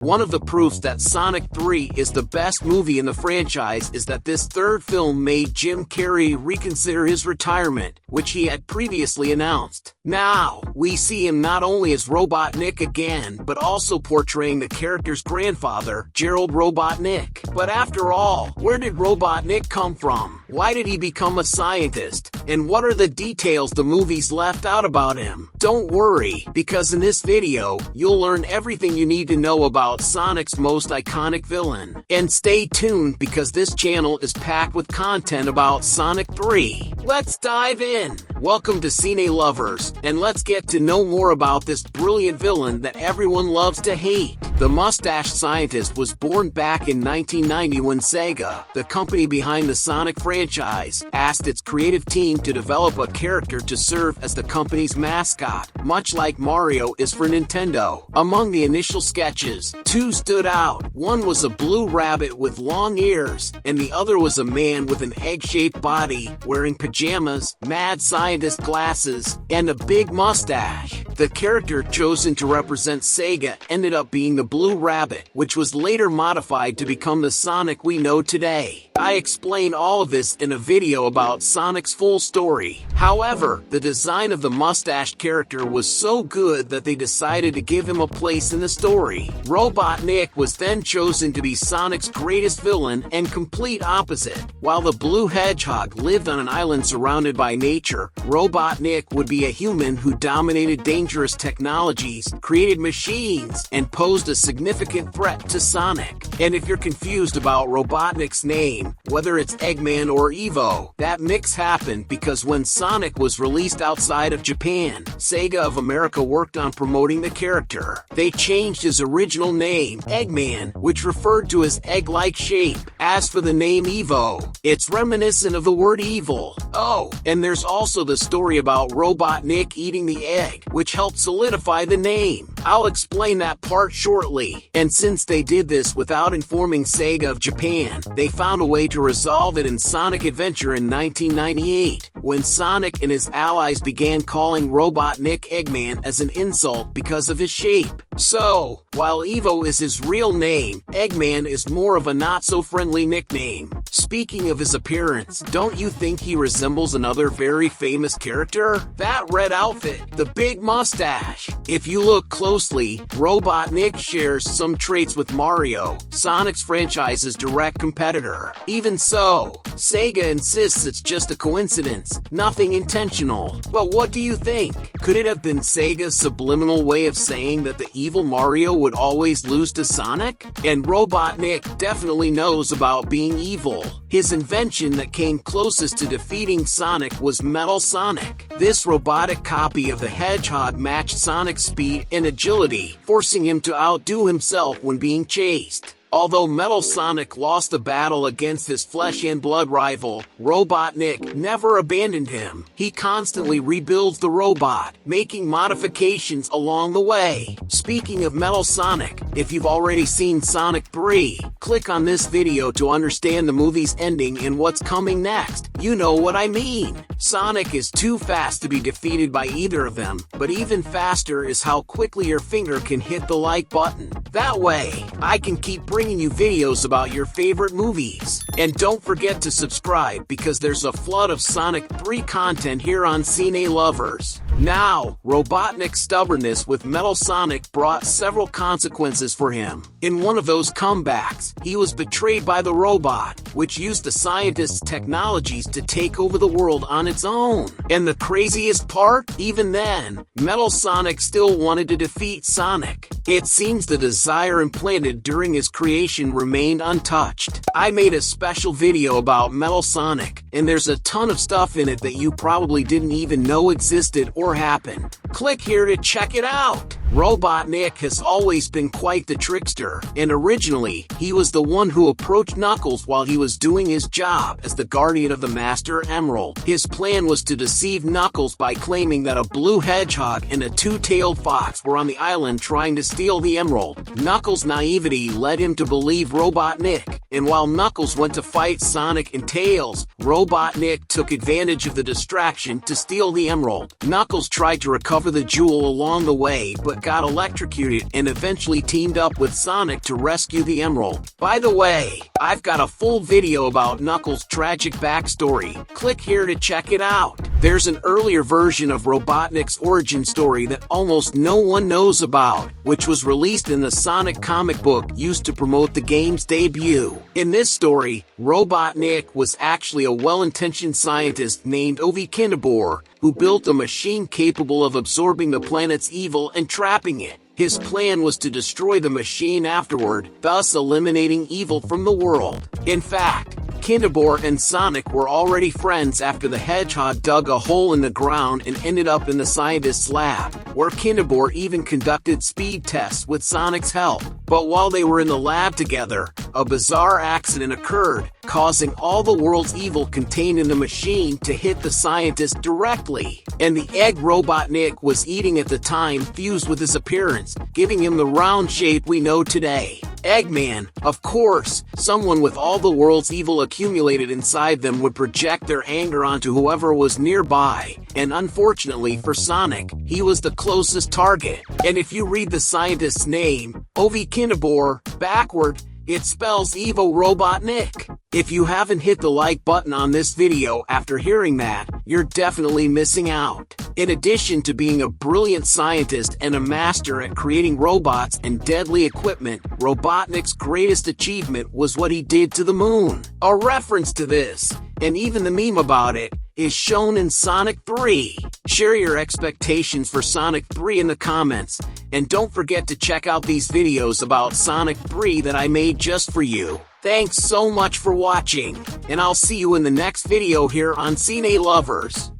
One of the proofs that Sonic 3 is the best movie in the franchise is that this third film made Jim Carrey reconsider his retirement, which he had previously announced. Now, we see him not only as Robotnik again, but also portraying the character's grandfather, Gerald Robotnik. But after all, where did Robotnik come from? Why did he become a scientist? And what are the details the movies left out about him? Don't worry, because in this video, you'll learn everything you need to know about Sonic's most iconic villain. And stay tuned because this channel is packed with content about Sonic 3. Let's dive in! Welcome to Cine lovers, and let's get to know more about this brilliant villain that everyone loves to hate. The mustache scientist was born back in 1990 when Sega, the company behind the Sonic franchise, asked its creative team to develop a character to serve as the company's mascot, much like Mario is for Nintendo. Among the initial sketches, two stood out. One was a blue rabbit with long ears, and the other was a man with an egg-shaped body, wearing pajamas, mad scientist glasses, and a big mustache. The character chosen to represent Sega ended up being the Blue Rabbit, which was later modified to become the Sonic we know today. I explain all of this in a video about Sonic's full story. However, the design of the mustached character was so good that they decided to give him a place in the story. Robotnik was then chosen to be Sonic's greatest villain and complete opposite. While the Blue Hedgehog lived on an island surrounded by nature, Robotnik would be a human who dominated dangerous technologies, created machines, and posed a significant threat to Sonic. And if you're confused about Robotnik's name, whether it's Eggman or Evo, that mix happened because when Sonic was released outside of Japan, Sega of America worked on promoting the character. They changed his original name, Eggman, which referred to his egg-like shape. As for the name Evo, it's reminiscent of the word evil. Oh, and there's also the story about Robotnik eating the egg, which helped solidify the name. I'll explain that part shortly. And since they did this without informing Sega of Japan, they found a way to resolve it in Sonic Adventure in 1998, when Sonic and his allies began calling Robotnik Eggman as an insult because of his shape. So, while Evo is his real name, Eggman is more of a not-so-friendly nickname. Speaking of his appearance, don't you think he resembles another very famous character? That red outfit, the big mustache. If you look closely, Robotnik shares some traits with Mario, Sonic's franchise's direct competitor. Even so, Sega insists it's just a coincidence, nothing intentional. But what do you think? Could it have been Sega's subliminal way of saying that the evil Mario would always lose to Sonic? And Robotnik definitely knows about being evil. His invention that came closest to defeating Sonic was Metal Sonic. This robotic copy of the Hedgehog matched Sonic's speed and agility, forcing him to outdo himself when being chased. Although Metal Sonic lost the battle against his flesh and blood rival, Robotnik never abandoned him. He constantly rebuilds the robot, making modifications along the way. Speaking of Metal Sonic, if you've already seen Sonic 3, click on this video to understand the movie's ending and what's coming next. You know what I mean. Sonic is too fast to be defeated by either of them, but even faster is how quickly your finger can hit the like button. That way, I can keep bringing you videos about your favorite movies. And don't forget to subscribe because there's a flood of Sonic 3 content here on Cine Lovers. Now, Robotnik's stubbornness with Metal Sonic brought several consequences for him. In one of those comebacks, he was betrayed by the robot, which used the scientist's technologies to take over the world on its own. And the craziest part? Even then, Metal Sonic still wanted to defeat Sonic. It seems the desire implanted during his creation remained untouched. I made a special video about Metal Sonic, and there's a ton of stuff in it that you probably didn't even know existed or happened. Click here to check it out. Robotnik has always been quite the trickster, and originally, he was the one who approached Knuckles while he was doing his job as the guardian of the Master Emerald. His plan was to deceive Knuckles by claiming that a blue hedgehog and a two-tailed fox were on the island trying to steal the emerald. Knuckles' naivety led him to believe Robotnik, and while Knuckles went to fight Sonic and Tails, Robotnik took advantage of the distraction to steal the emerald. Knuckles tried to recover the jewel along the way, but got electrocuted and eventually teamed up with Sonic to rescue the emerald. By the way, I've got a full video about Knuckles' tragic backstory. Click here to check it out. There's an earlier version of Robotnik's origin story that almost no one knows about, which was released in the Sonic comic book used to promote the game's debut. In this story, Robotnik was actually a well-intentioned scientist named Ovi Kindabor, who built a machine capable of absorbing the planet's evil and trapping it. His plan was to destroy the machine afterward, thus eliminating evil from the world. In fact, Kindabor and Sonic were already friends after the hedgehog dug a hole in the ground and ended up in the scientist's lab, where Kindabor even conducted speed tests with Sonic's help. But while they were in the lab together, a bizarre accident occurred, causing all the world's evil contained in the machine to hit the scientist directly. And the egg Robotnik was eating at the time fused with his appearance, giving him the round shape we know today. Eggman, of course, someone with all the world's evil accumulated inside them, would project their anger onto whoever was nearby, and unfortunately for Sonic, he was the closest target. And if you read the scientist's name, Ovi Kindabor, backward, it spells Evo Robotnik. If you haven't hit the like button on this video after hearing that, you're definitely missing out. In addition to being a brilliant scientist and a master at creating robots and deadly equipment, Robotnik's greatest achievement was what he did to the moon. A reference to this, and even the meme about it, is shown in Sonic 3. Share your expectations for Sonic 3 in the comments, and don't forget to check out these videos about Sonic 3 that I made just for you. Thanks so much for watching, and I'll see you in the next video here on Cine Lovers.